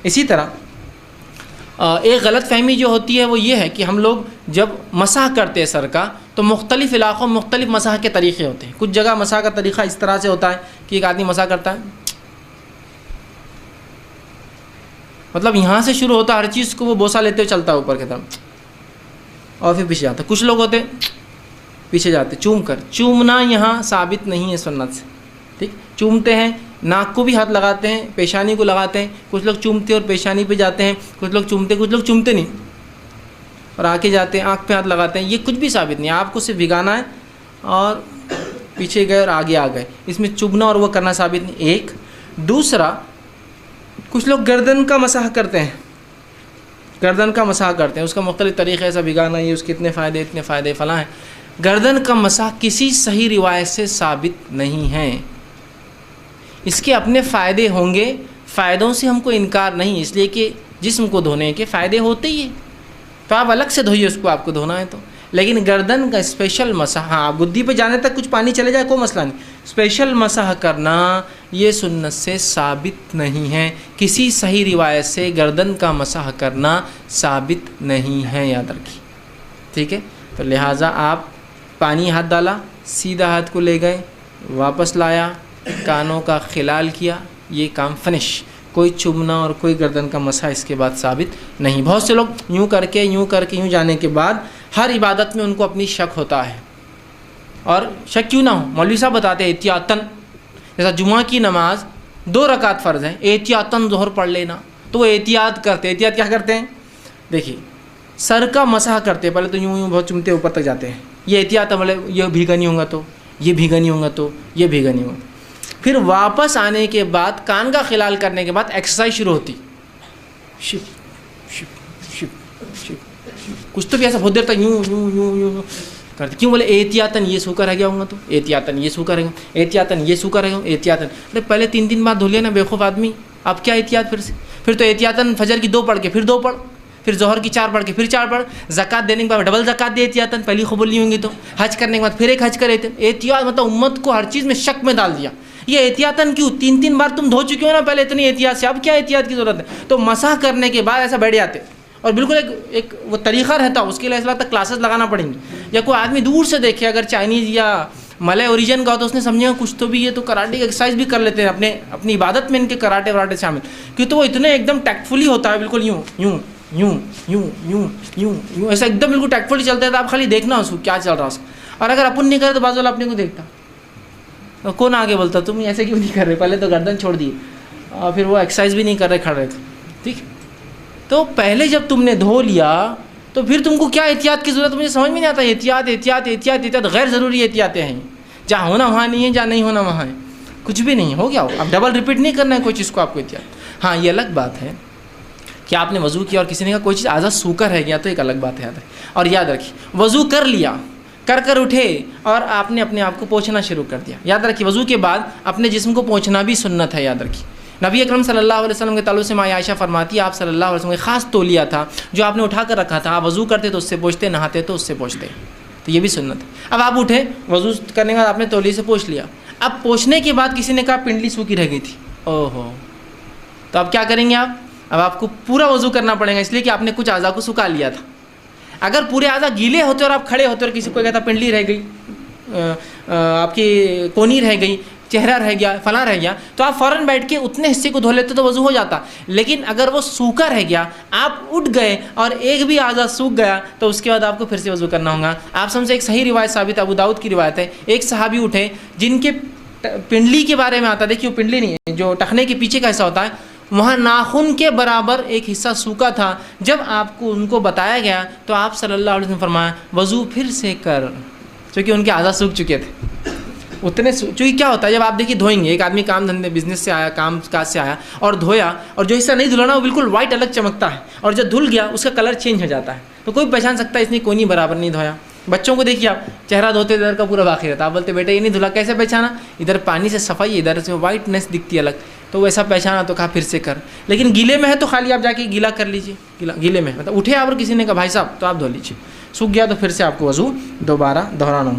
اسی طرح ایک غلط فہمی جو ہوتی ہے وہ یہ ہے کہ ہم لوگ جب مسح کرتے ہیں سر کا تو مختلف علاقوں میں مختلف مسح کے طریقے ہوتے ہیں. کچھ جگہ مسح کا طریقہ اس طرح سے ہوتا ہے کہ ایک آدمی مسح کرتا ہے، مطلب یہاں سے شروع ہوتا ہے ہر چیز کو وہ بوسہ لیتے ہوئے چلتا ہے اوپر کی طرف اور پھر پیچھے جاتا ہے. کچھ لوگ ہوتے پیچھے جاتے چوم کر. چومنا یہاں ثابت نہیں ہے سنت سے، ٹھیک. چومتے ہیں، ناک کو بھی ہاتھ لگاتے ہیں، پیشانی کو لگاتے ہیں. کچھ لوگ چومتے اور پیشانی پہ جاتے ہیں، کچھ لوگ چومتے، کچھ لوگ چومتے نہیں اور آگے جاتے ہیں، آنکھ پہ ہاتھ لگاتے ہیں. یہ کچھ بھی ثابت نہیں. آپ کو صرف بھگانا ہے اور پیچھے گئے اور آگے آ گئے. اس میں چبنا اور وہ کرنا ثابت نہیں. ایک دوسرا، کچھ لوگ گردن کا مسح کرتے ہیں، گردن کا مسح کرتے ہیں. اس کا مختلف طریقے ایسا بھگانا، یہ اس کے اتنے فائدے فلاں ہیں. گردن کا مسح کسی صحیح روایت سے ثابت نہیں ہے. اس کے اپنے فائدے ہوں گے، فائدوں سے ہم کو انکار نہیں، اس لیے کہ جسم کو دھونے کے فائدے ہوتے ہی ہیں تو آپ الگ سے دھوئیے اس کو، آپ کو دھونا ہے تو. لیکن گردن کا اسپیشل مسح، ہاں گدی پہ جانے تک کچھ پانی چلے جائے کوئی مسئلہ نہیں، اسپیشل مسح کرنا یہ سنت سے ثابت نہیں ہے. کسی صحیح روایت سے گردن کا مسح کرنا ثابت نہیں ہے، یاد رکھیے، ٹھیک ہے. تو لہٰذا آپ پانی ہاتھ ڈالا، سیدھا ہاتھ کو لے گئے، واپس لایا، کانوں کا خلال کیا، یہ کام فنش. کوئی چومنا اور کوئی گردن کا مسح اس کے بعد ثابت نہیں. بہت سے لوگ یوں کر کے یوں جانے کے بعد ہر عبادت میں ان کو اپنی شک ہوتا ہے. اور شک کیوں نہ ہو، مولوی صاحب بتاتے ہیں احتیاطاً، جیسا جمعہ کی نماز 2 رکعت فرض ہیں، احتیاطاً ظہر پڑھ لینا، تو وہ احتیاط کرتے. احتیاط کیا کرتے ہیں؟ دیکھیے، سر کا مسح کرتے پہلے تو یوں بہت چمتے اوپر تک جاتے ہیں، یہ احتیاط ہے، مطلب یہ بھیگا نہیں ہوگا تو یہ بھیگا نہیں ہوگا تو یہ بھیگا نہیں ہوگا. پھر واپس آنے کے بعد کان کا خلال کرنے کے بعد ایکسرسائز شروع ہوتی، شپ شپ شپ شپ، کچھ تو بھی ایسا بہت دیر تک یوں کرتے. کیوں؟ بولے احتیاطاً یہ سوکھا رہ گیا ہوں گا تو احتیاطاً یہ سوکھا رہے گا، احتیاطاً یہ سوکھا رہے گا، احتیاطاً. ارے پہلے 3 بار دھو لیا نا بیوقوف آدمی، اب کیا احتیاط پھر سے؟ پھر تو احتیاطاً فجر کی 2 پڑھ کے پھر 2 پڑھ، پھر ظہر کی 4 پڑھ کے پھر 4 پڑھ، زکوٰۃ دینے کے بعد ڈبل زکوٰۃ دے احتیاطاً، پہلی قبول نہیں ہوں گی تو. حج کرنے کے بعد پھر ایک حج کرے تھے. احتیاط مطلب امت کو ہر چیز میں شک میں ڈال دیا. یہ احتیاطاً کیوں؟ 3 بار تم دھو چکے ہو نا پہلے اتنی احتیاط سے، اب کیا احتیاط کی ضرورت ہے؟ تو مسح کرنے کے بعد ایسا بیٹھ جاتے اور بالکل ایک وہ طریقہ رہتا، اس کے لیے ایسا تک کلاسز لگانا پڑیں گی. یا کوئی آدمی دور سے دیکھے، اگر چائنیز یا ملے اوریجن کا ہو تو اس نے سمجھا کچھ تو بھی، یہ تو کراٹے کی ایکسرسائز بھی کر لیتے ہیں، اپنی عبادت میں ان کے کراٹے وراٹے شامل. کیوں؟ تو وہ اتنے ایک دم ٹیکٹفلی ہوتا ہے، بالکل یوں یوں یوں یوں یوں یوں یوں ایسا ایک دم بالکل ٹیکٹفلی چلتا ہے. تو آپ خالی دیکھنا اس کو کیا چل رہا ہے اس کو. اور اگر اپن نہیں کرے تو بازو والا اپنے کو دیکھتا، کون آگے بولتا تم ایسے کیوں نہیں کر رہے، پہلے تو گردن چھوڑ دیے اور پھر وہ ایکسرسائز بھی نہیں کر رہے، کھڑ رہے تھے. ٹھیک، تو پہلے جب تم نے دھو لیا تو پھر تم کو کیا احتیاط کی ضرورت؟ مجھے سمجھ میں نہیں آتا. احتیاط احتیاط احتیاط احتیاط، غیر ضروری احتیاطیں ہیں، جہاں ہونا وہاں نہیں ہے، جہاں نہیں ہونا وہاں ہے، کچھ بھی نہیں ہو گیا ہو. اب ڈبل ریپیٹ نہیں کرنا ہے کوئی چیز کو آپ کو احتیاط. ہاں یہ الگ بات ہے کہ آپ نے وضو کیا اور کسی نے کہا کوئی چیز آزاد سوکھا رہ گیا تو ایک الگ بات ہے. اور یاد رکھیے، وضو کر لیا، کر اٹھے اور آپ نے اپنے آپ کو پوچھنا شروع کر دیا. یاد رکھیے وضو کے بعد اپنے جسم کو پوچھنا بھی سنت ہے. یاد رکھیے نبی اکرم صلی اللہ علیہ وسلم کے تعلق سے ماں عائشہ فرماتی ہے آپ صلی اللہ علیہ وسلم کا خاص تولیہ تھا جو آپ نے اٹھا کر رکھا تھا. آپ وضو کرتے تو اس سے پوچھتے، نہاتے تو اس سے پوچھتے، تو یہ بھی سنت ہے. اب آپ اٹھے، وضو کرنے کے بعد آپ نے تولیے سے پوچھ لیا. اب پوچھنے کے بعد کسی نے کہا پنڈلی سوکھی رہ گئی تھی، اوہو، تو اب کیا کریں گے آپ؟ اب آپ کو پورا وضو کرنا پڑے گا، اس لیے کہ آپ نے کچھ اعضاء کو سکھا لیا تھا. اگر پورے اعضاء گیلے ہوتے اور آپ کھڑے ہوتے اور کسی کو کہتا پنڈلی رہ گئی، آپ کی کونی رہ گئی، چہرہ رہ گیا، فلاں رہ گیا، تو آپ فوراً بیٹھ کے اتنے حصے کو دھو لیتے تو وضو ہو جاتا. لیکن اگر وہ سوکھا رہ گیا، آپ اٹھ گئے اور ایک بھی اعضاء سوکھ گیا تو اس کے بعد آپ کو پھر سے وضو کرنا ہوگا. آپ سمجھے ایک صحیح روایت ثابت ابو داؤد کی روایت ہے، ایک صحابی اٹھے جن کے پنڈلی کے بارے میں آتا، دیکھیے وہ پنڈلی نہیں ہے، جو ٹخنے کے پیچھے کا حصہ ہوتا ہے، وہاں ناخن کے برابر ایک حصہ سوکھا تھا. جب آپ کو ان کو بتایا گیا تو آپ صلی اللہ علیہ وسلم نے فرمایا وضو پھر سے کر، چونکہ ان کے اعضاء سوکھ چکے تھے اتنے. چونکہ کیا ہوتا ہے جب آپ دیکھیے دھوئیں گے، ایک آدمی کام دھندے بزنس سے آیا، کام کاج سے آیا اور دھویا، اور جو حصہ نہیں دھلانا وہ بالکل وائٹ الگ چمکتا ہے، اور جب دھل گیا اس کا کلر چینج ہو جاتا ہے، تو کوئی پہچان سکتا ہے اس نے کونی برابر نہیں دھویا. بچوں کو دیکھیے آپ چہرہ دھوتے ادھر کا پورا باقی رہتا، آپ بولتے بیٹا یہ نہیں دھلا، کیسے پہچانا؟ ادھر پانی سے صفائی، ادھر سے وائٹنس دکھتی الگ، تو ویسا پہچانا تو کہا پھر سے کر. لیکن گیلے میں ہے تو خالی آپ جا کے گیلا کر لیجیے، گیلے میں مطلب اٹھے آپ اور کسی نے کہا بھائی صاحب تو آپ دھو لیجیے، سوکھ گیا تو پھر سے آپ کو وضو دوبارہ دہرانا ہو.